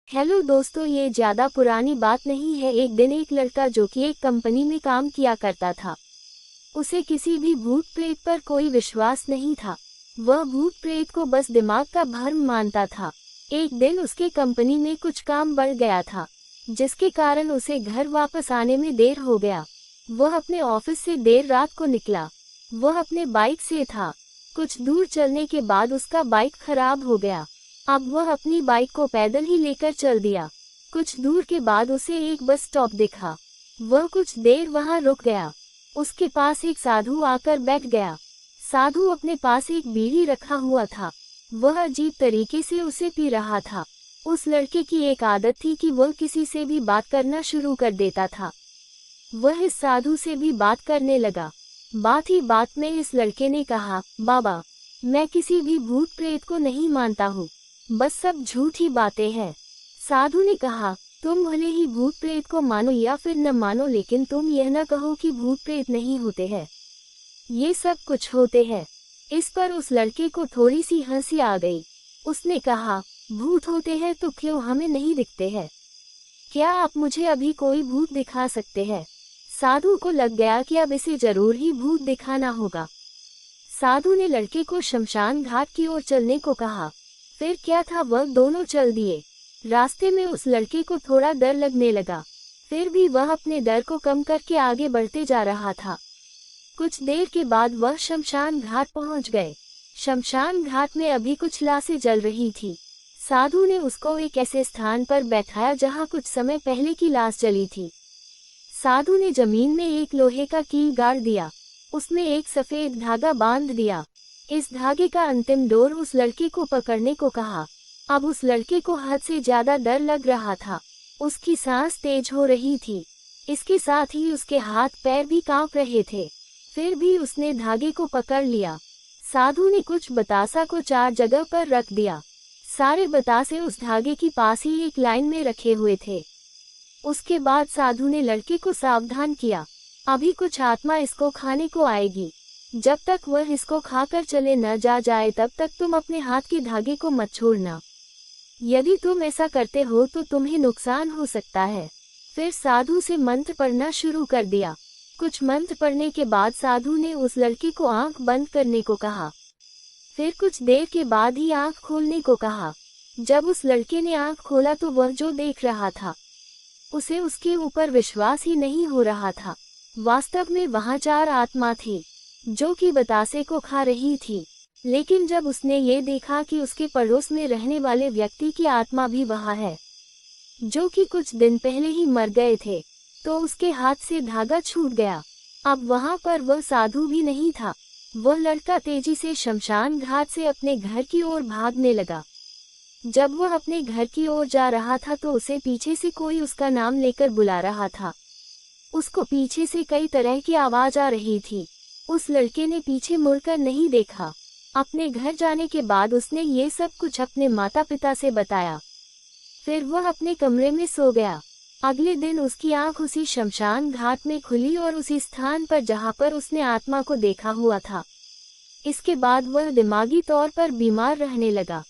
Hello दोस्तों, ये ज्यादा पुरानी बात नहीं है। एक दिन एक लड़का जो कि एक कंपनी में काम किया करता था, उसे किसी भी भूत प्रेत पर कोई विश्वास नहीं था। वह भूत प्रेत को बस दिमाग का भ्रम मानता था। एक दिन उसके कंपनी में कुछ काम बढ़ गया था, जिसके कारण उसे घर वापस आने में देर हो गया। वह अपने ऑफिस से देर रात को निकला। वह अपने बाइक से था। कुछ दूर चलने के बाद उसका बाइक खराब हो गया। अब वह अपनी बाइक को पैदल ही लेकर चल दिया। कुछ दूर के बाद उसे एक बस स्टॉप दिखा। वह कुछ देर वहां रुक गया। उसके पास एक साधु आकर बैठ गया। साधु अपने पास एक बीड़ी रखा हुआ था। वह अजीब तरीके से उसे पी रहा था। उस लड़के की एक आदत थी कि वह किसी से भी बात करना शुरू कर देता था। वह इस साधु से भी बात करने लगा। बात ही बात में इस लड़के ने कहा, बाबा, मैं किसी भी भूत प्रेत को नहीं मानता हूँ, बस सब झूठी बातें हैं। साधु ने कहा, तुम भले ही भूत प्रेत को मानो या फिर न मानो, लेकिन तुम यह न कहो कि भूत प्रेत नहीं होते हैं। ये सब कुछ होते हैं। इस पर उस लड़के को थोड़ी सी हंसी आ गई। उसने कहा, भूत होते हैं तो क्यों हमें नहीं दिखते हैं? क्या आप मुझे अभी कोई भूत दिखा सकते हैं? साधु को लग गया कि अब इसे जरूर ही भूत दिखाना होगा। साधु ने लड़के को शमशान घाट की ओर चलने को कहा। फिर क्या था, वह दोनों चल दिए। रास्ते में उस लड़के को थोड़ा डर लगने लगा, फिर भी वह अपने डर को कम करके आगे बढ़ते जा रहा था। कुछ देर के बाद वह शमशान घाट पहुंच गए। शमशान घाट में अभी कुछ लाशें जल रही थी। साधु ने उसको एक ऐसे स्थान पर बैठाया जहां कुछ समय पहले की लाश जली थी। साधु ने जमीन में एक लोहे का कील गाड़ दिया। उसने एक सफेद धागा बांध दिया। इस धागे का अंतिम डोर उस लड़के को पकड़ने को कहा। अब उस लड़के को हद से ज्यादा डर लग रहा था। उसकी सांस तेज हो रही थी। इसके साथ ही उसके हाथ पैर भी कांप रहे थे। फिर भी उसने धागे को पकड़ लिया। साधु ने कुछ बतासा को 4 जगह पर रख दिया। सारे बतासे उस धागे की पास ही एक लाइन में रखे हुए थे। उसके बाद साधु ने लड़के को सावधान किया, अभी कुछ आत्मा इसको खाने को आएगी। जब तक वह इसको खाकर चले न जाए तब तक तुम अपने हाथ के धागे को मत छोड़ना। यदि तुम ऐसा करते हो तो तुम्हें नुकसान हो सकता है। फिर साधु से मंत्र पढ़ना शुरू कर दिया। कुछ मंत्र पढ़ने के बाद साधु ने उस लड़के को आंख बंद करने को कहा। फिर कुछ देर के बाद ही आंख खोलने को कहा। जब उस लड़के ने आंख खोला तो वह जो देख रहा था, उसे उसके ऊपर विश्वास ही नहीं हो रहा था। वास्तव में वहां 4 आत्मा थी जो कि बतासे को खा रही थी। लेकिन जब उसने ये देखा कि उसके पड़ोस में रहने वाले व्यक्ति की आत्मा भी वहां है, जो कि कुछ दिन पहले ही मर गए थे, तो उसके हाथ से धागा छूट गया। अब वहां पर वह साधु भी नहीं था। वह लड़का तेजी से शमशान घाट से अपने घर की ओर भागने लगा। जब वह अपने घर की ओर जा रहा था तो उसे पीछे से कोई उसका नाम लेकर बुला रहा था। उसको पीछे से कई तरह की आवाज आ रही थी। उस लड़के ने पीछे मुड़कर नहीं देखा। अपने घर जाने के बाद उसने ये सब कुछ अपने माता पिता से बताया। फिर वह अपने कमरे में सो गया। अगले दिन उसकी आंख उसी शमशान घाट में खुली और उसी स्थान पर जहां पर उसने आत्मा को देखा हुआ था। इसके बाद वह दिमागी तौर पर बीमार रहने लगा।